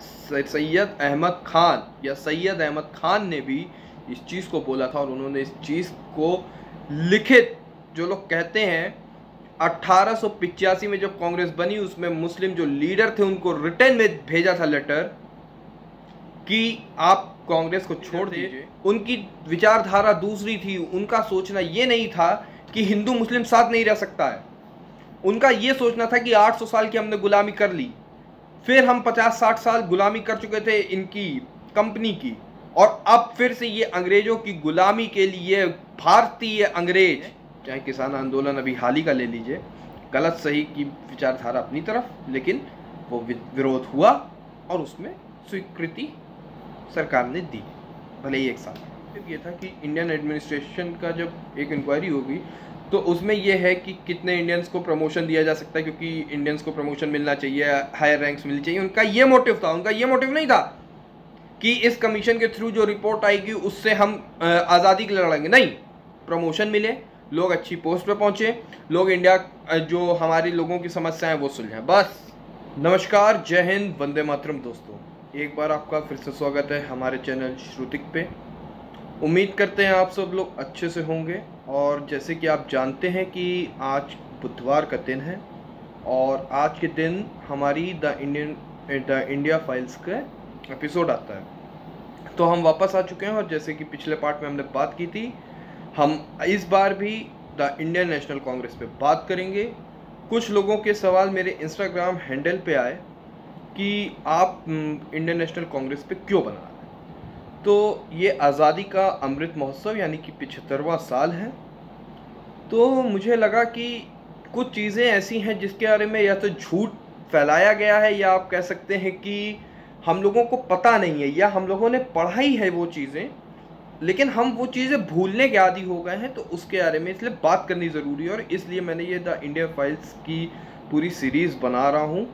सैयद अहमद खान या सैयद अहमद खान ने भी इस चीज़ को बोला था, और उन्होंने इस चीज़ को लिखित, जो लोग कहते हैं 1885 में जब कांग्रेस बनी उसमें मुस्लिम जो लीडर थे उनको रिटर्न में भेजा था लेटर कि आप कांग्रेस को छोड़ दीजिए। उनकी विचारधारा दूसरी थी, उनका सोचना ये नहीं था कि हिंदू मुस्लिम साथ नहीं रह सकता है। उनका ये सोचना था कि 800 साल की हमने गुलामी कर ली, फिर हम 50-60 साल गुलामी कर चुके थे इनकी कंपनी की, और अब फिर से ये अंग्रेजों की गुलामी के लिए भारतीय अंग्रेज, चाहे किसान आंदोलन अभी हाल ही का ले लीजिए, गलत सही की विचारधारा अपनी तरफ, लेकिन वो विरोध हुआ और उसमें स्वीकृति सरकार ने दी, भले ही एक साल। ये था कि इंडियन एडमिनिस्ट्रेशन का जब एक इंक्वायरी होगी तो उसमें यह है कि कितने इंडियंस को प्रमोशन दिया जा सकता है, क्योंकि इंडियंस को प्रमोशन मिलना चाहिए, हायर रैंक्स मिलनी चाहिए। उनका ये मोटिव था। उनका ये मोटिव नहीं था कि इस कमीशन के थ्रू जो रिपोर्ट आएगी उससे हम आज़ादी के लिए लड़ेंगे, नहीं, प्रमोशन मिले, लोग अच्छी पोस्ट पे पहुंचे, लोग इंडिया जो हमारे लोगों की समस्याएं वो सुलझाएं, बस। नमस्कार, जय हिंद, वंदे मातरम। दोस्तों, एक बार आपका फिर से स्वागत है हमारे चैनल श्रुतिक पे। उम्मीद करते हैं आप सब लोग अच्छे से होंगे। और जैसे कि आप जानते हैं कि आज बुधवार का दिन है और आज के दिन हमारी द इंडिया फाइल्स का एपिसोड आता है। तो हम वापस आ चुके हैं और जैसे कि पिछले पार्ट में हमने बात की थी, हम इस बार भी द इंडियन नेशनल कांग्रेस पे बात करेंगे। कुछ लोगों के सवाल मेरे इंस्टाग्राम हैंडल पे आए कि आप इंडियन नेशनल कांग्रेस पे क्यों बना रहे हैं। तो ये आज़ादी का अमृत महोत्सव यानी कि 75वां साल है। तो मुझे लगा कि कुछ चीज़ें ऐसी हैं जिसके बारे में या तो झूठ फैलाया गया है, या आप कह सकते हैं कि हम लोगों को पता नहीं है, या हम लोगों ने पढ़ा ही है वो चीज़ें लेकिन हम वो चीज़ें भूलने के आदी हो गए हैं। तो उसके बारे में इसलिए बात करनी ज़रूरी है और इसलिए मैंने ये द इंडिया फाइल्स की पूरी सीरीज़ बना रहा हूँ।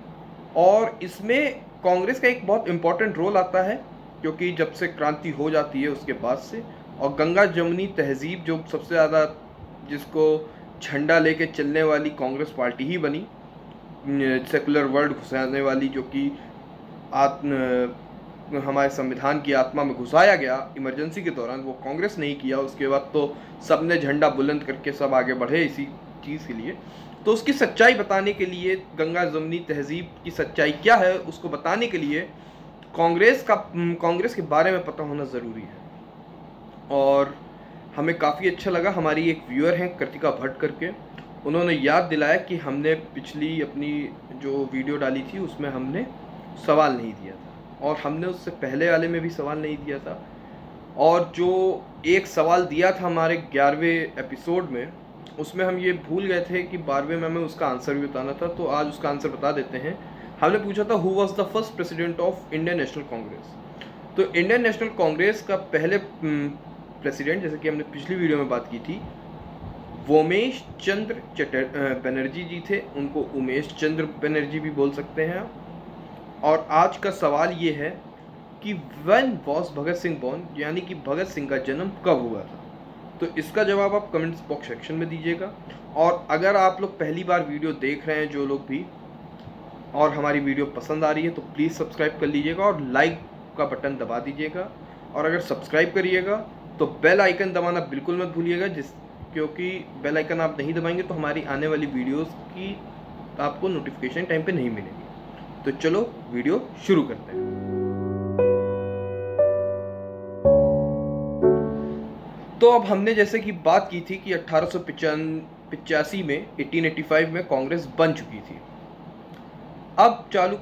और इसमें कांग्रेस का एक बहुत इम्पॉर्टेंट रोल आता है, क्योंकि जब से क्रांति हो जाती है उसके बाद से, और गंगा जमुनी तहजीब जो सबसे ज़्यादा जिसको झंडा लेके चलने वाली कांग्रेस पार्टी ही बनी, सेकुलर वर्ल्ड घुसाने वाली, जो कि हमारे संविधान की आत्मा में घुसाया गया इमरजेंसी के दौरान, वो कांग्रेस नहीं किया। उसके बाद तो सबने झंडा बुलंद करके सब आगे बढ़े इसी चीज़ के लिए। तो उसकी सच्चाई बताने के लिए, गंगा जमुनी तहजीब की सच्चाई क्या है उसको बताने के लिए कांग्रेस के बारे में पता होना ज़रूरी है। और हमें काफ़ी अच्छा लगा, हमारी एक व्यूअर हैं कृतिका भट्ट करके, उन्होंने याद दिलाया कि हमने पिछली अपनी जो वीडियो डाली थी उसमें हमने सवाल नहीं दिया था, और हमने उससे पहले वाले में भी सवाल नहीं दिया था। और जो एक सवाल दिया था हमारे 11वें एपिसोड में, उसमें हम ये भूल गए थे कि 12वें में हमें उसका आंसर भी बताना था। तो आज उसका आंसर बता देते हैं। हमने पूछा था who was the first president of Indian national Congress. तो इंडियन नेशनल कांग्रेस का पहले प्रेसिडेंट, जैसे कि हमने पिछली वीडियो में बात की थी, वोमेश चंद्र बनर्जी जी थे। उनको उमेश चंद्र बनर्जी भी बोल सकते हैं। और आज का सवाल ये है कि when was Bhagat Singh born, यानी कि भगत सिंह का जन्म कब हुआ था। तो इसका जवाब आप कमेंट्स बॉक्स सेक्शन में दीजिएगा। और अगर आप लोग पहली बार वीडियो देख रहे हैं जो लोग भी, और हमारी वीडियो पसंद आ रही है, तो प्लीज़ सब्सक्राइब कर लीजिएगा और लाइक का बटन दबा दीजिएगा। और अगर सब्सक्राइब करिएगा तो बेल आइकन दबाना बिल्कुल मत भूलिएगा, क्योंकि बेल आइकन आप नहीं दबाएंगे तो हमारी आने वाली वीडियोस की आपको नोटिफिकेशन टाइम पे नहीं मिलेगी। तो चलो वीडियो शुरू करते हैं। तो अब हमने जैसे कि बात की थी कि 1885 में 1885 में कांग्रेस बन चुकी थी। अब चालू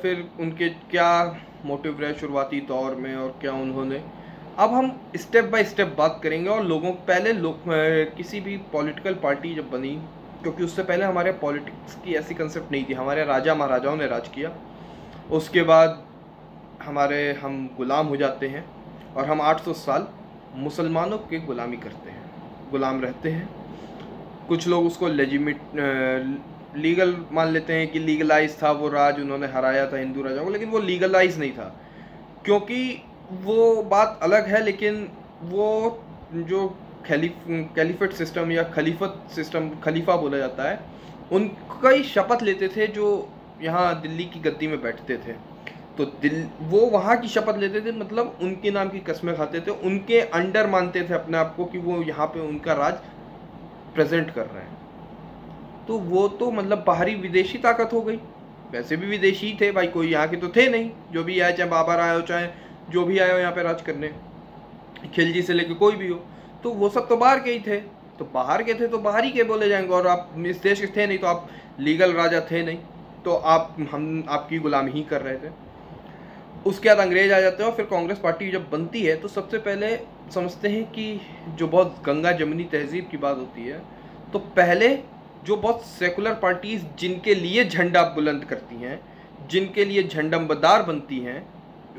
फिर उनके क्या मोटिव रहे शुरुआती दौर में और क्या उन्होंने, अब हम स्टेप बाय स्टेप बात करेंगे। और पहले किसी भी पॉलिटिकल पार्टी जब बनी, क्योंकि उससे पहले हमारे पॉलिटिक्स की ऐसी कंसेप्ट नहीं थी, हमारे राजा महाराजाओं ने राज किया। उसके बाद हम गुलाम हो जाते हैं और हम 800 साल मुसलमानों की गुलामी करते हैं, गुलाम रहते हैं। कुछ लोग उसको लीगल मान लेते हैं कि लीगलाइज था वो राज, उन्होंने हराया था हिंदू राजाओं को, लेकिन वो लीगलाइज नहीं था, क्योंकि वो बात अलग है। लेकिन वो जो कैलिफेट सिस्टम या खलीफत सिस्टम, खलीफा बोला जाता है, उनका ही शपथ लेते थे जो यहाँ दिल्ली की गद्दी में बैठते थे। तो वो वहाँ की शपथ लेते थे, मतलब उनके नाम की कस्में खाते थे, उनके अंडर मानते थे अपने आप को कि वो यहाँ पे उनका राज प्रेजेंट कर रहे हैं। तो वो तो मतलब बाहरी विदेशी ताकत हो गई। वैसे भी विदेशी थे भाई, कोई यहाँ के तो थे नहीं। जो भी आए, चाहे बाबर आए हो, चाहे जो भी आए हो यहाँ पे राज करने, खिलजी से लेके कोई भी हो, तो वो सब तो बाहर के ही थे। तो बाहर के थे तो बाहर ही के बोले जाएंगे। और आप इस देश के थे नहीं, तो आप लीगल राजा थे नहीं, तो हम आपकी गुलामी ही कर रहे थे। उसके बाद अंग्रेज आ जाते हैं और फिर कांग्रेस पार्टी जब बनती है तो सबसे पहले समझते हैं कि जो बहुत गंगा जमनी तहजीब की बात होती है, तो पहले जो बहुत सेकुलर पार्टीज जिनके लिए झंडा बुलंद करती हैं, जिनके लिए झंडमदार बनती हैं,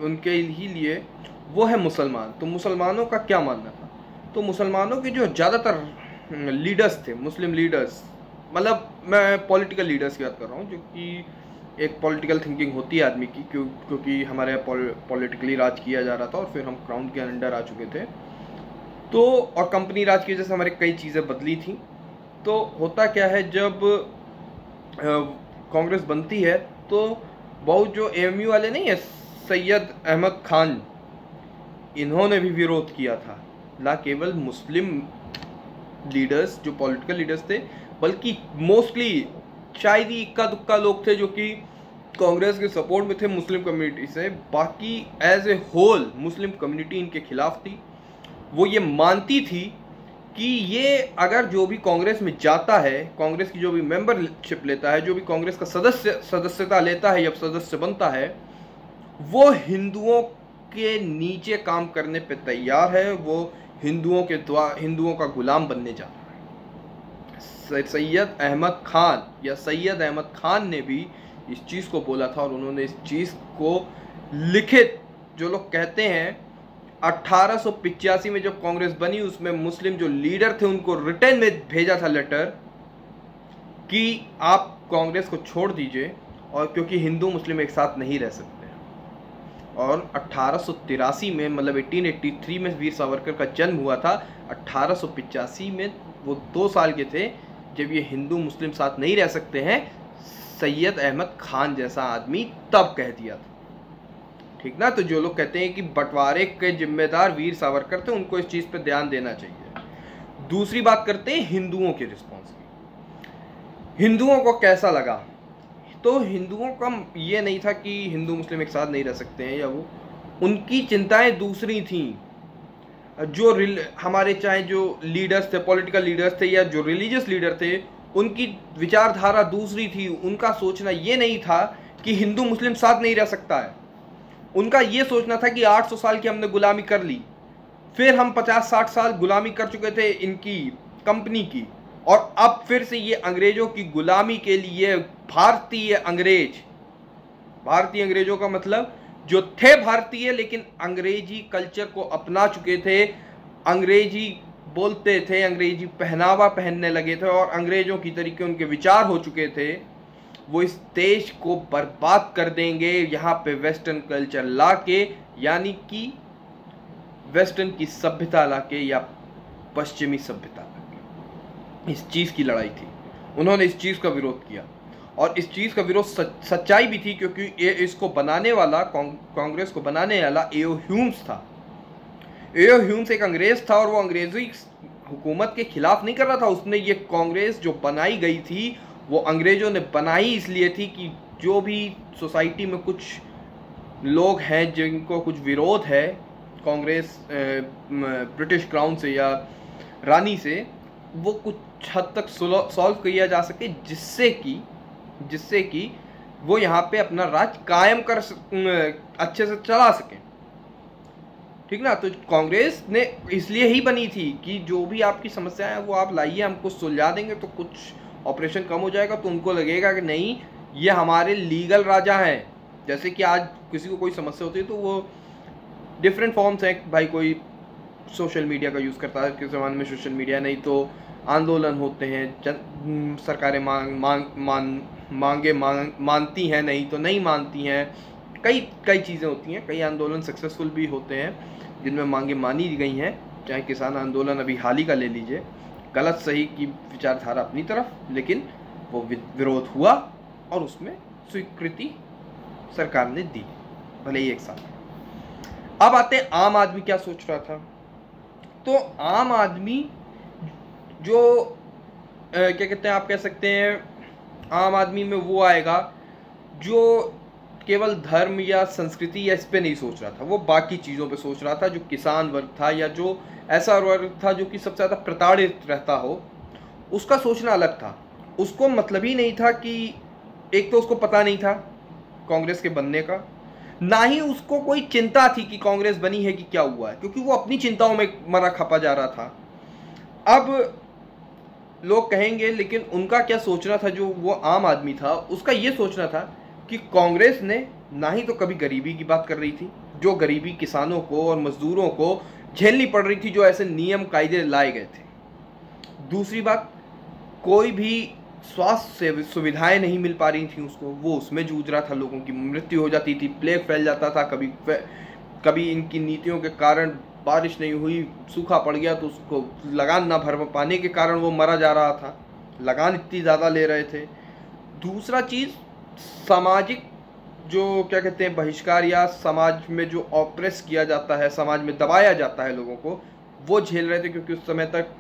उनके ही लिए वो है मुसलमान। तो मुसलमानों का क्या मानना था? तो मुसलमानों के जो ज़्यादातर लीडर्स थे, मुस्लिम लीडर्स, मतलब मैं पॉलिटिकल लीडर्स की बात कर रहा हूँ, जो कि एक पॉलिटिकल थिंकिंग होती है आदमी की, क्योंकि हमारे यहाँ पॉलिटिकली राज किया जा रहा था और फिर हम क्राउन के अंडर आ चुके थे। तो और कंपनी राज की वजह से हमारे कई चीज़ें बदली थी। तो होता क्या है, जब कांग्रेस बनती है तो बहुत जो एएमयू वाले नहीं है, सैयद अहमद खान, इन्होंने भी विरोध किया था। ना केवल मुस्लिम लीडर्स जो पॉलिटिकल लीडर्स थे, बल्कि मोस्टली शायद ही इक्का दुक्का लोग थे जो कि कांग्रेस के सपोर्ट में थे मुस्लिम कम्युनिटी से। बाकी as a whole Muslim community इनके खिलाफ थी। वो ये मानती थी कि ये अगर जो भी कांग्रेस में जाता है, कांग्रेस की जो भी मेंबरशिप लेता है, जो भी कांग्रेस का सदस्यता लेता है या सदस्य बनता है, वो हिंदुओं के नीचे काम करने पे तैयार है, वो हिंदुओं का गुलाम बनने जा रहा है। सैयद अहमद खान ने भी इस चीज़ को बोला था और उन्होंने इस चीज़ को लिखित, जो लोग कहते हैं 1885 में जब कांग्रेस बनी, उसमें मुस्लिम जो लीडर थे उनको रिटर्न में भेजा था लेटर कि आप कांग्रेस को छोड़ दीजिए, और क्योंकि हिंदू मुस्लिम एक साथ नहीं रह सकते। और 1883 में, मतलब 1883 में वीर सावरकर का जन्म हुआ था। 1885 में वो 2 साल के थे जब ये हिंदू मुस्लिम साथ नहीं रह सकते हैं, सैयद अहमद खान जैसा आदमी तब कह दिया था। ठीक ना? तो जो लोग कहते हैं कि बंटवारे के जिम्मेदार वीर सावरकर थे, उनको इस चीज़ पे ध्यान देना चाहिए। दूसरी बात करते हैं हिंदुओं के रिस्पॉन्स की। हिंदुओं को कैसा लगा? तो हिंदुओं का ये नहीं था कि हिंदू मुस्लिम एक साथ नहीं रह सकते हैं, या वो, उनकी चिंताएं दूसरी थीं। जो हमारे चाहे जो लीडर्स थे, पॉलिटिकल लीडर्स थे, या जो रिलीजियस लीडर थे, उनकी विचारधारा दूसरी थी। उनका सोचना ये नहीं था कि हिंदू मुस्लिम साथ नहीं रह सकता है। उनका ये सोचना था कि 800 साल की हमने गुलामी कर ली, फिर हम 50-60 साल गुलामी कर चुके थे इनकी कंपनी की, और अब फिर से ये अंग्रेजों की गुलामी के लिए भारतीय अंग्रेजों का मतलब जो थे भारतीय, लेकिन अंग्रेजी कल्चर को अपना चुके थे, अंग्रेजी बोलते थे, अंग्रेजी पहनावा पहनने लगे थे, और अंग्रेजों की तरीके उनके विचार हो चुके थे। वो इस देश को बर्बाद कर देंगे यहाँ पे वेस्टर्न कल्चर लाके, यानी कि वेस्टर्न की सभ्यता लाके या पश्चिमी सभ्यता लाके। इस चीज़ की लड़ाई थी। उन्होंने इस चीज़ का विरोध किया, और इस चीज़ का विरोध सच्चाई भी थी, क्योंकि ये इसको बनाने वाला, कांग्रेस को बनाने वाला एओ ह्यूम्स था। एओ ह्यूम्स एक अंग्रेज था, और वो अंग्रेजी हुकूमत के खिलाफ नहीं कर रहा था। उसने ये कांग्रेस जो बनाई गई थी, वो अंग्रेजों ने बनाई इसलिए थी कि जो भी सोसाइटी में कुछ लोग हैं जिनको कुछ विरोध है कांग्रेस ब्रिटिश क्राउन से या रानी से, वो कुछ हद तक सॉल्व किया जा सके, जिससे कि वो यहाँ पे अपना राज कायम कर अच्छे से चला सके। ठीक ना? तो कांग्रेस ने इसलिए ही बनी थी कि जो भी आपकी समस्याएं हैं वो आप लाइए, हमको सुलझा देंगे, तो कुछ ऑपरेशन कम हो जाएगा, तो उनको लगेगा कि नहीं, ये हमारे लीगल राजा हैं। जैसे कि आज किसी को कोई समस्या होती है तो वो डिफरेंट फॉर्म्स हैं भाई, कोई सोशल मीडिया का यूज़ करता है, के ज़माने में सोशल मीडिया नहीं तो आंदोलन होते हैं, सरकारें मानती हैं, नहीं तो नहीं मानती हैं, कई चीज़ें होती हैं। कई आंदोलन सक्सेसफुल भी होते हैं जिनमें मांगे मानी गई हैं, चाहे किसान आंदोलन अभी हाल ही का ले लीजिए, गलत सही की विचारधारा अपनी तरफ, लेकिन वो विरोध हुआ और उसमें स्वीकृति सरकार ने दी। भले ही 1 साल। अब आते हैं आम आदमी क्या सोच रहा था। तो आम आदमी जो क्या कहते हैं, आप कह सकते हैं आम आदमी में वो आएगा जो केवल धर्म या संस्कृति या इस पे नहीं सोच रहा था, वो बाकी चीज़ों पे सोच रहा था। जो किसान वर्ग था या जो ऐसा वर्ग था जो कि सबसे ज़्यादा प्रताड़ित रहता हो, उसका सोचना अलग था। उसको मतलब ही नहीं था कि, एक तो उसको पता नहीं था कांग्रेस के बनने का, ना ही उसको कोई चिंता थी कि कांग्रेस बनी है कि क्या हुआ है, क्योंकि वो अपनी चिंताओं में मरा खपा जा रहा था। अब लोग कहेंगे लेकिन उनका क्या सोचना था, जो वो आम आदमी था उसका ये सोचना था कि कांग्रेस ने ना ही तो कभी गरीबी की बात कर रही थी, जो गरीबी किसानों को और मजदूरों को झेलनी पड़ रही थी, जो ऐसे नियम कायदे लाए गए थे। दूसरी बात, कोई भी स्वास्थ्य सुविधाएं नहीं मिल पा रही थी उसको, वो उसमें जूझ रहा था। लोगों की मृत्यु हो जाती थी, प्लेग फैल जाता था, कभी इनकी नीतियों के कारण बारिश नहीं हुई, सूखा पड़ गया तो उसको लगान ना भर पाने के कारण वो मरा जा रहा था, लगान इतनी ज़्यादा ले रहे थे। दूसरा चीज़, सामाजिक जो क्या कहते हैं बहिष्कार या समाज में जो ऑप्रेस किया जाता है, समाज में दबाया जाता है लोगों को, वो झेल रहे थे। क्योंकि उस समय तक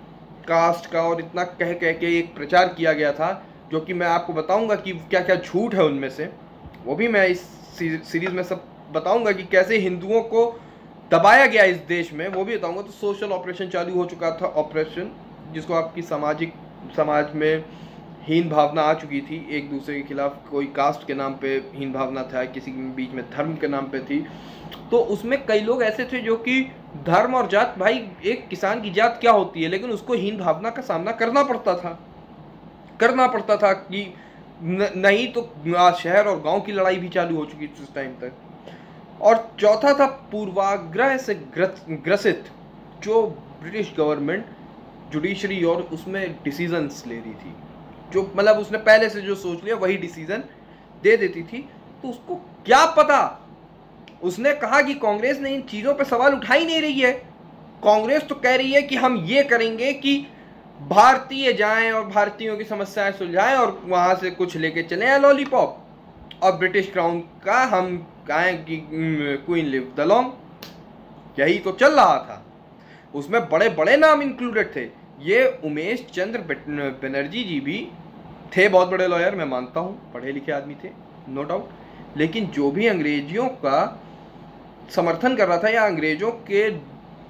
कास्ट का और इतना कह के एक प्रचार किया गया था, जो कि मैं आपको बताऊंगा कि क्या क्या झूठ है उनमें से, वो भी मैं इस सीरीज में सब बताऊंगा कि कैसे हिंदुओं को दबाया गया इस देश में, वो भी बताऊंगा। तो सोशल ऑपरेशन चालू हो चुका था, ऑपरेशन जिसको आपकी समाज में हीन भावना आ चुकी थी, एक दूसरे के खिलाफ, कोई कास्ट के नाम पे हीन भावना था, किसी के बीच में धर्म के नाम पे थी। तो उसमें कई लोग ऐसे थे जो कि धर्म और जात, भाई एक किसान की जात क्या होती है, लेकिन उसको हीन भावना का सामना करना पड़ता था कि नहीं तो शहर और गांव की लड़ाई भी चालू हो चुकी थी उस टाइम तक। और चौथा था पूर्वाग्रह से ग्रसित जो ब्रिटिश गवर्नमेंट जुडिशरी और उसमें डिसीजंस ले रही थी, जो मतलब उसने पहले से जो सोच लिया वही डिसीजन दे देती थी। तो उसको क्या पता, उसने कहा कि कांग्रेस ने इन चीज़ों पे सवाल उठा ही नहीं रही है। कांग्रेस तो कह रही है कि हम ये करेंगे कि भारतीय जाएं और भारतीयों की समस्याएं सुलझाएं और वहां से कुछ लेके चले आए लॉलीपॉप, और ब्रिटिश क्राउन का हम कहें कि क्वीन लिव द लॉन्ग, यही तो चल रहा था। उसमें बड़े बड़े नाम इंक्लूडेड थे। ये उमेश चंद्र बनर्जी जी भी थे, बहुत बड़े लॉयर, मैं मानता हूँ, पढ़े लिखे आदमी थे, नो डाउट। लेकिन जो भी अंग्रेजियों का समर्थन कर रहा था या अंग्रेजों के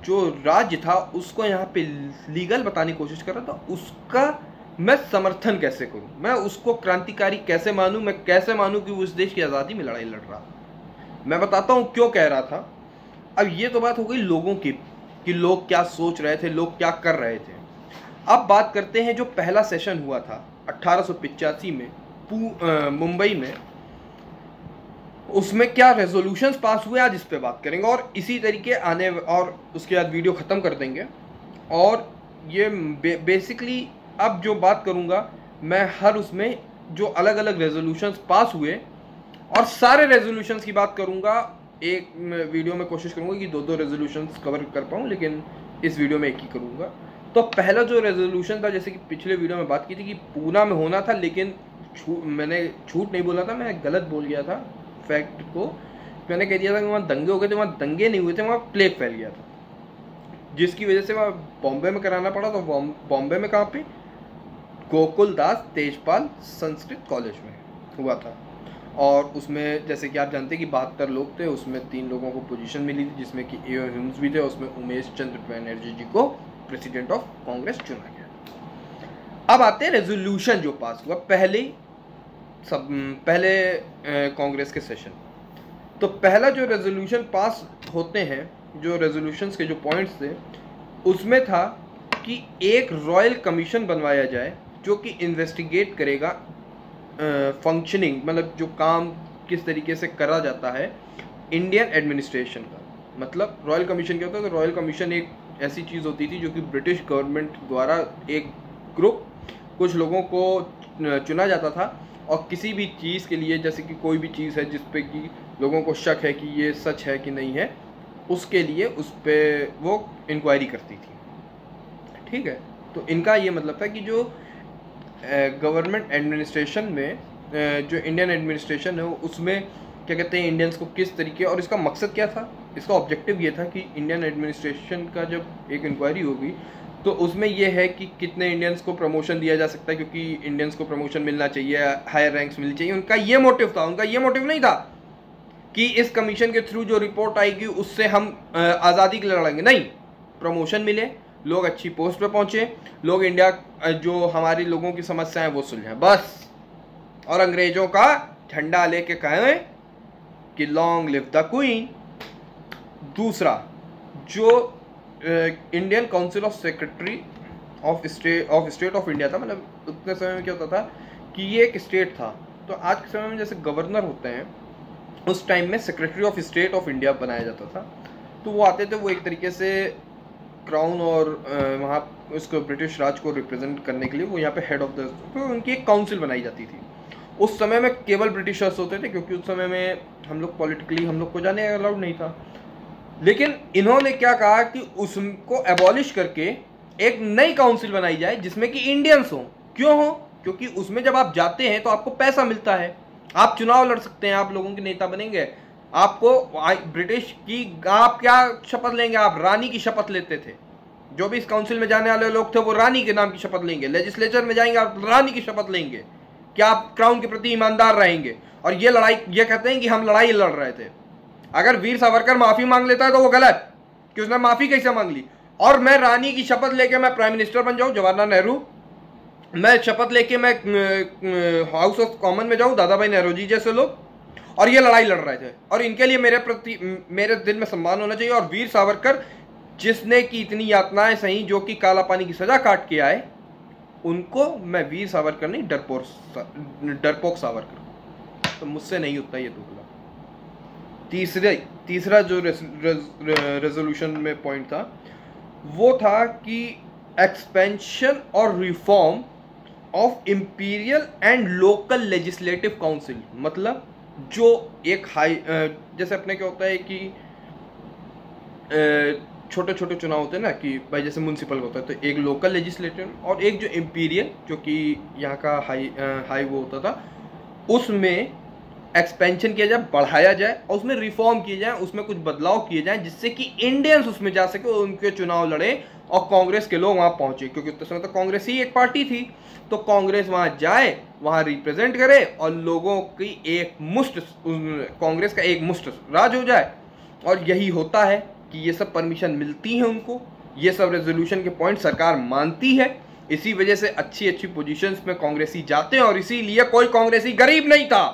जो राज्य था उसको यहाँ पे लीगल बताने की कोशिश कर रहा था, उसका मैं समर्थन कैसे करूँ, मैं उसको क्रांतिकारी कैसे मानूँ, मैं कैसे मानूँ कि वो इस देश की आज़ादी में लड़ाई लड़ रहा। मैं बताता हूँ क्यों कह रहा था। अब ये तो बात हो गई लोगों की कि लोग क्या सोच रहे थे, लोग क्या कर रहे थे। अब बात करते हैं जो पहला सेशन हुआ था 1885 में मुंबई में, उसमें क्या रेजोल्यूशंस पास हुए, आज इस पे बात करेंगे। और इसी तरीके आने, और उसके बाद वीडियो ख़त्म कर देंगे। और ये बेसिकली अब जो बात करूँगा मैं, हर उसमें जो अलग अलग रेजोल्यूशंस पास हुए और सारे रेजोल्यूशंस की बात करूँगा। एक वीडियो में कोशिश करूँगा कि 2-2 रेजोल्यूशंस कवर कर पाऊँ, लेकिन इस वीडियो में एक ही करूँगा। तो पहला जो रेजोल्यूशन था, जैसे कि पिछले वीडियो में बात की थी कि पूना में होना था, लेकिन मैंने झूठ नहीं बोला था, मैं गलत बोल गया था फैक्ट को। मैंने कह दिया था कि वहाँ दंगे हो गए थे, वहाँ दंगे नहीं हुए थे, वहाँ प्लेग फैल गया था, जिसकी वजह से वहाँ बॉम्बे में कराना पड़ा। तो बॉम्बे में कहाँ पे, गोकुलदास तेजपाल संस्कृत कॉलेज में हुआ था। और उसमें जैसे कि आप जानते हैं कि 72 लोग थे, उसमें 3 लोगों को पोजीशन मिली थी, जिसमें कि ए ह्यूम्स भी थे, उसमें उमेश चंद्र बनर्जी जी को प्रेसिडेंट ऑफ कांग्रेस चुना गया। अब आते हैं रेजोल्यूशन जो पास हुआ पहले कांग्रेस के सेशन। तो पहला जो रेजोल्यूशन पास होते हैं, जो रेजोल्यूशंस के जो पॉइंट्स थे, उसमें था कि एक रॉयल कमीशन बनवाया जाए जो कि इन्वेस्टिगेट करेगा फंक्शनिंग, मतलब जो काम किस तरीके से करा जाता है इंडियन एडमिनिस्ट्रेशन का। मतलब रॉयल कमीशन क्या होता है, तो रॉयल कमीशन एक ऐसी चीज़ होती थी जो कि ब्रिटिश गवर्नमेंट द्वारा एक ग्रुप कुछ लोगों को चुना जाता था, और किसी भी चीज़ के लिए, जैसे कि कोई भी चीज़ है जिस पे कि लोगों को शक है कि ये सच है कि नहीं है, उसके लिए उस पर वो इंक्वायरी करती थी। ठीक है, तो इनका ये मतलब था कि जो गवर्नमेंट एडमिनिस्ट्रेशन में जो इंडियन एडमिनिस्ट्रेशन है उसमें क्या कहते हैं इंडियंस को किस तरीके, और इसका मकसद क्या था, इसका ऑब्जेक्टिव ये था कि इंडियन एडमिनिस्ट्रेशन का जब एक इंक्वायरी होगी तो उसमें यह है कि कितने इंडियंस को प्रमोशन दिया जा सकता है, क्योंकि इंडियंस को प्रमोशन मिलना चाहिए, हायर रैंक्स मिलनी चाहिए। उनका ये मोटिव था। उनका ये मोटिव नहीं था कि इस कमीशन के थ्रू जो रिपोर्ट आएगी उससे हम आज़ादी के लिए लड़ेंगे, नहीं, प्रमोशन मिले, लोग अच्छी पोस्ट पे पहुंचे, लोग इंडिया जो हमारे लोगों की समस्याएं वो सुलझाएं बस, और अंग्रेजों का झंडा लेके कहें कि लॉन्ग लिव द क्वीन। दूसरा, जो Indian council of secretary of state of India था, मतलब उतने समय में क्या होता था कि ये एक स्टेट था, तो आज के समय में जैसे गवर्नर होते हैं उस टाइम में secretary of state of India बनाया जाता था। तो वो आते थे, वो एक तरीके से क्राउन और वहाँ उसको ब्रिटिश राज को रिप्रेजेंट करने के लिए वो यहाँ पे हेड ऑफ द, तो उनकी एक काउंसिल बनाई जाती थी। उस समय में केवल ब्रिटिशर्स होते थे, क्योंकि उस समय में हम लोग पॉलिटिकली हम लोग को जाने अलाउड नहीं था। लेकिन इन्होंने क्या कहा कि उसको एबॉलिश करके एक नई काउंसिल बनाई जाए जिसमें कि इंडियंस हो। क्यों हो? क्योंकि उसमें जब आप जाते हैं तो आपको पैसा मिलता है, आप चुनाव लड़ सकते हैं, आप लोगों के नेता बनेंगे। आपको ब्रिटिश की आप क्या शपथ लेंगे? आप रानी की शपथ लेते थे। जो भी इस काउंसिल में जाने वाले लोग थे वो रानी के नाम की शपथ लेंगे। लेजिस्लेचर में जाएंगे आप रानी की शपथ लेंगे कि आप क्राउन के प्रति ईमानदार रहेंगे। और ये लड़ाई, ये कहते हैं कि हम लड़ाई लड़ रहे थे। अगर वीर सावरकर माफी मांग लेता है तो वो गलत, कि उसने माफी कैसे मांग ली। और मैं रानी की शपथ लेके मैं प्राइम मिनिस्टर बन जाऊं, जवाहरलाल नेहरू, मैं शपथ लेके मैं हाउस ऑफ कॉमन में जाऊं, दादा भाई नेहरू जी जैसे लोग, और ये लड़ाई लड़ रहे थे, और इनके लिए मेरे प्रति मेरे दिल में सम्मान होना चाहिए। और वीर सावरकर जिसने की इतनी यातनाएं सही, जो कि काला पानी की सजा काट के आए, उनको मैं वीर सावरकर नहीं, डरपोक सावरकर, तो मुझसे नहीं उतना ये दुखला। तीसरा जो रेजोल्यूशन में पॉइंट था वो था कि एक्सपेंशन और reform of imperial and local legislative council. मतलब जो एक हाई, जैसे अपने क्या होता है कि छोटे छोटे चुनाव होते हैं ना, कि भाई जैसे म्यूनसिपल होता है, तो एक लोकल लेजिस्लेटिव और एक जो इंपीरियल, जो कि यहाँ का हाई वो होता था, उसमें एक्सपेंशन किया जाए, बढ़ाया जाए, और उसमें रिफॉर्म किए जाए, उसमें कुछ बदलाव किए जाए, जिससे कि इंडियंस उसमें जा सके, उनके चुनाव लड़े और कांग्रेस के लोग वहाँ पहुँचे। क्योंकि उस समय तो कांग्रेस ही एक पार्टी थी, तो कांग्रेस वहाँ जाए, वहाँ रिप्रेजेंट करे, और लोगों की एक मुश्त, कांग्रेस का एक मुश्त राज हो जाए। और यही होता है कि ये सब परमिशन मिलती है उनको, ये सब रेजोल्यूशन के पॉइंट सरकार मानती है। इसी वजह से अच्छी अच्छी पोजीशंस में कांग्रेसी जाते हैं, और इसीलिए कोई कांग्रेसी गरीब नहीं था।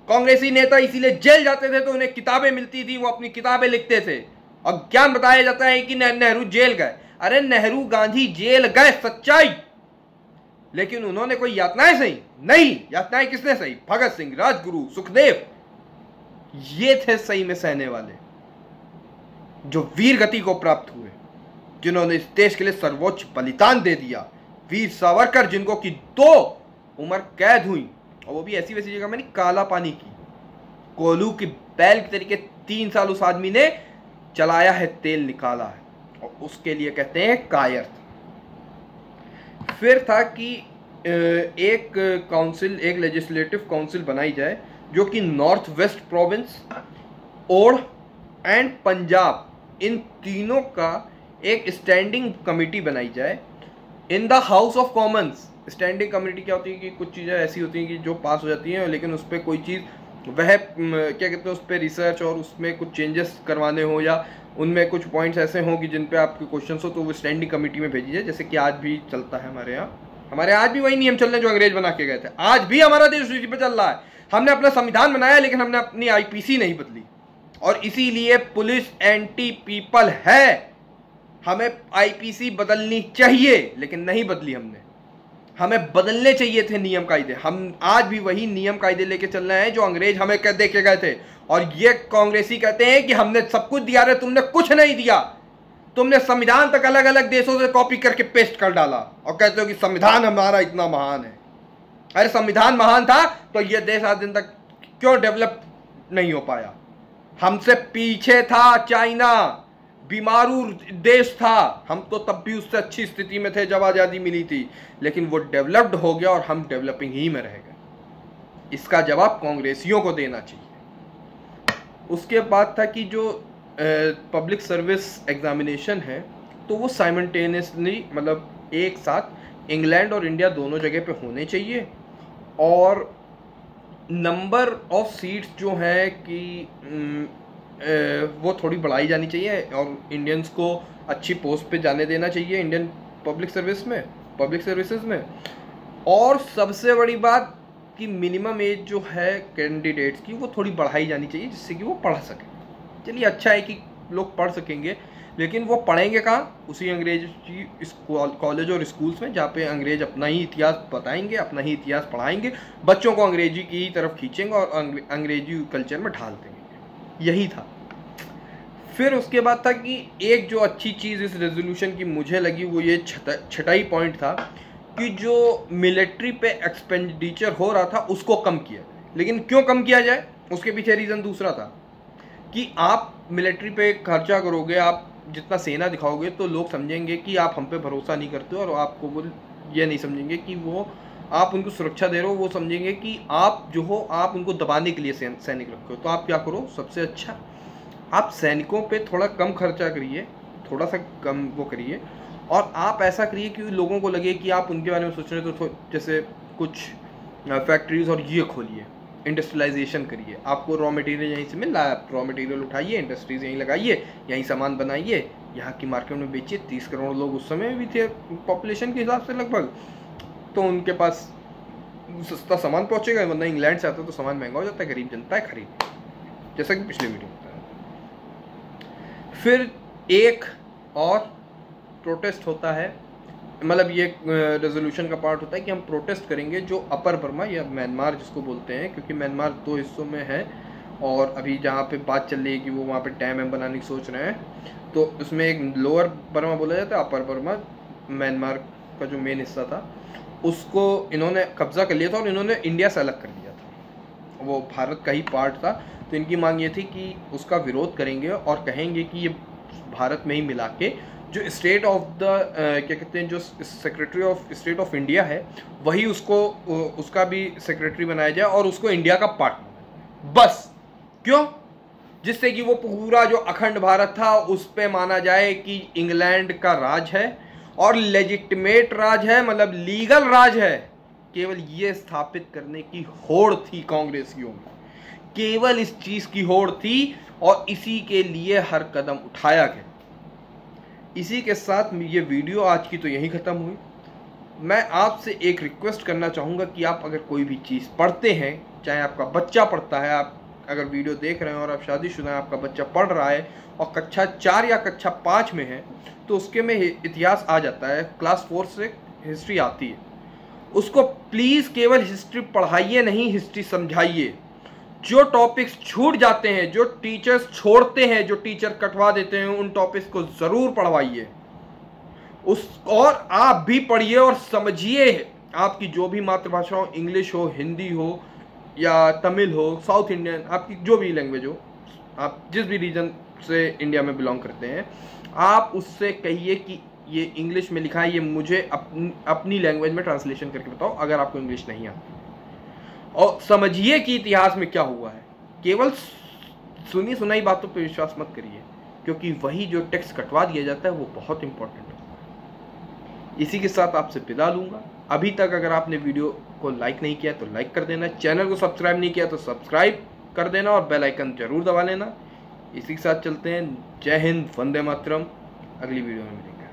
कांग्रेसी नेता इसीलिए जेल जाते थे तो उन्हें किताबें मिलती थी, वो अपनी किताबें लिखते थे, और ज्ञान बताया जाता है कि नेहरू जेल गए। अरे नेहरू गांधी जेल गए, सच्चाई, लेकिन उन्होंने कोई यातनाएं सही नहीं। यातनाएं किसने सही? भगत सिंह, राजगुरु, सुखदेव, ये थे सही में सहने वाले, जो वीर गति को प्राप्त हुए, जिन्होंने इस देश के लिए सर्वोच्च बलिदान दे दिया। वीर सावरकर, जिनको की 2 उम्र कैद हुई, और वो भी ऐसी वैसी जगह में नहीं, काला पानी की, कोलू की बैल के तरीके 3 साल उस आदमी ने चलाया है, तेल निकाला है, और उसके लिए कहते हैं कायर। फिर था कि एक काउंसिल, एक लेजिस्लेटिव काउंसिल बनाई जाए, जो कि नॉर्थ वेस्ट प्रोविंस, ओढ़ एंड पंजाब, इन तीनों का एक स्टैंडिंग कमेटी बनाई जाए in the house of Commons. Standing committee क्या होती है कि कुछ चीज़ें ऐसी होती हैं कि जो पास हो जाती हैं, लेकिन उस पर कोई चीज़ वह क्या कहते हैं, उस पर रिसर्च और उसमें कुछ चेंजेस करवाने हो, या उनमें कुछ पॉइंट्स ऐसे हों कि जिन पे आपके क्वेश्चंस हो, तो वो स्टैंडिंग कमेटी में भेजी जाए। जैसे कि आज भी चलता है हमारे यहाँ आज भी वही नियम चल रहे हैं जो अंग्रेज बना के गए थे। आज भी हमारा देश उसी पे चल रहा है। हमने अपना संविधान बनाया, लेकिन हमने अपनी IPC नहीं बदली, और इसीलिए पुलिस एंटी पीपल है। हमें IPC बदलनी चाहिए, लेकिन नहीं बदली हमने। हमें बदलने चाहिए थे नियम कायदे। हम आज भी वही नियम कायदे लेके चल रहे हैं जो अंग्रेज हमें दे के गए थे। और ये कांग्रेसी कहते हैं कि हमने सब कुछ दिया, रे तुमने कुछ नहीं दिया। तुमने संविधान तक अलग अलग देशों से कॉपी करके पेस्ट कर डाला, और कहते हो कि संविधान हमारा इतना महान है। अरे संविधान महान था तो ये देश आज दिन तक क्यों डेवलप नहीं हो पाया? हमसे पीछे था चाइना, बीमारू देश था, हम तो तब भी उससे अच्छी स्थिति में थे जब आज़ादी मिली थी, लेकिन वो डेवलप्ड हो गया और हम डेवलपिंग ही में रह गए। इसका जवाब कांग्रेसियों को देना चाहिए। उसके बाद था कि जो पब्लिक सर्विस एग्जामिनेशन है तो वो साइमल्टेनियसली मतलब एक साथ इंग्लैंड और इंडिया दोनों जगह पे होने चाहिए, और नंबर ऑफ सीट्स जो है कि वो थोड़ी बढ़ाई जानी चाहिए और इंडियंस को अच्छी पोस्ट पे जाने देना चाहिए इंडियन पब्लिक सर्विसेज में। और सबसे बड़ी बात कि मिनिमम एज जो है कैंडिडेट्स की वो थोड़ी बढ़ाई जानी चाहिए जिससे कि वो पढ़ सकें। चलिए अच्छा है कि लोग पढ़ सकेंगे, लेकिन वो पढ़ेंगे कहाँ? उसी अंग्रेजी कॉलेज और स्कूल्स में जहाँ पे अंग्रेज अपना ही इतिहास बताएंगे, अपना ही इतिहास पढ़ाएंगे, बच्चों को अंग्रेजी की ही तरफ खींचेंगे और अंग्रेजी कल्चर में ढाल देंगे। यही था। फिर उसके बाद था कि एक जो अच्छी चीज़ इस रेजोल्यूशन की मुझे लगी वो ये छठाई पॉइंट था कि जो मिलिट्री पे एक्सपेंडिचर हो रहा था उसको कम किया जाए। लेकिन क्यों कम किया जाए? उसके पीछे रीज़न दूसरा था कि आप मिलिट्री पे खर्चा करोगे, आप जितना सेना दिखाओगे तो लोग समझेंगे कि आप हम पे भरोसा नहीं करते, और आपको वो ये नहीं समझेंगे कि वो आप उनको सुरक्षा दे रहे हो, वो समझेंगे कि आप जो हो आप उनको दबाने के लिए सैनिक रखे हो। तो आप क्या करो, सबसे अच्छा आप सैनिकों पे थोड़ा कम खर्चा करिए, थोड़ा सा कम वो करिए, और आप ऐसा करिए कि लोगों को लगे कि आप उनके बारे में सोच रहे हो। तो जैसे कुछ फैक्ट्रीज और ये खोलिए, इंडस्ट्रियलाइजेशन करिए, आपको रॉ मटेरियल यहीं से मिल रहा है, आप रॉ मटेरियल उठाइए, इंडस्ट्रीज यहीं लगाइए, यहीं सामान बनाइए, यहाँ की मार्केट में बेचिए। 30 करोड़ लोग उस समय भी थे पॉपुलेशन के हिसाब से लगभग, तो उनके पास सस्ता सामान पहुँचेगा, वरना इंग्लैंड से आता तो सामान महंगा हो जाता है, गरीब जनता है खरीद, जैसा कि पिछले वीडियो में बताया। फिर एक और प्रोटेस्ट होता है, मतलब ये रेजोल्यूशन का पार्ट होता है कि हम प्रोटेस्ट करेंगे जो अपर बर्मा या म्यांमार जिसको बोलते हैं, क्योंकि म्यांमार 2 हिस्सों में है, और अभी जहाँ पे बात चल रही है कि वो वहाँ पे डैम बनाने की सोच रहे हैं, तो उसमें एक लोअर बर्मा बोला जाता है, अपर बर्मा म्यांमार का जो मेन हिस्सा था उसको इन्होंने कब्जा कर लिया था और इन्होंने इंडिया से अलग कर दिया था, वो भारत का ही पार्ट था। तो इनकी मांग ये थी कि उसका विरोध करेंगे और कहेंगे कि ये भारत में ही मिला के जो स्टेट ऑफ द क्या कहते हैं, जो secretary of state of India है वही उसको उसका भी सेक्रेटरी बनाया जाए और उसको इंडिया का पार्ट बनाया। बस क्यों? जिससे कि वो पूरा जो अखंड भारत था उस पे माना जाए कि इंग्लैंड का राज है और लेजिटिमेट राज है, मतलब लीगल राज है। केवल ये स्थापित करने की होड़ थी कांग्रेसियों में, केवल इस चीज की होड़ थी, और इसी के लिए हर कदम उठाया गया। इसी के साथ ये वीडियो आज की तो यहीं ख़त्म हुई। मैं आपसे एक रिक्वेस्ट करना चाहूँगा कि आप अगर कोई भी चीज़ पढ़ते हैं, चाहे आपका बच्चा पढ़ता है, आप अगर वीडियो देख रहे हैं और आप शादीशुदा हैं, आपका बच्चा पढ़ रहा है और कक्षा 4 या कक्षा 5 में है, तो उसके में इतिहास आ जाता है, क्लास 4 से हिस्ट्री आती है, उसको प्लीज़ केवल हिस्ट्री पढ़ाइए नहीं, हिस्ट्री समझाइए। जो टॉपिक्स छूट जाते हैं, जो टीचर्स छोड़ते हैं, जो टीचर कटवा देते हैं, उन टॉपिक्स को ज़रूर पढ़वाइए और आप भी पढ़िए और समझिए। आपकी जो भी मातृभाषा हो, इंग्लिश हो, हिंदी हो या तमिल हो, साउथ इंडियन, आपकी जो भी लैंग्वेज हो, आप जिस भी रीजन से इंडिया में बिलोंग करते हैं, आप उससे कहिए कि ये इंग्लिश में लिखा है, ये मुझे अपनी लैंग्वेज में ट्रांसलेशन करके बताओ अगर आपको इंग्लिश नहीं आती, और समझिए कि इतिहास में क्या हुआ है। केवल सुनी सुनाई बातों पर विश्वास मत करिए, क्योंकि वही जो टेक्स्ट कटवा दिया जाता है वो बहुत इंपॉर्टेंट होता है। इसी के साथ आपसे विदा लूँगा। अभी तक अगर आपने वीडियो को लाइक नहीं किया तो लाइक कर देना, चैनल को सब्सक्राइब नहीं किया तो सब्सक्राइब कर देना और बेल आइकन जरूर दबा लेना। इसी के साथ चलते हैं। जय हिंद, वंदे मातरम। अगली वीडियो में मिलेंगे।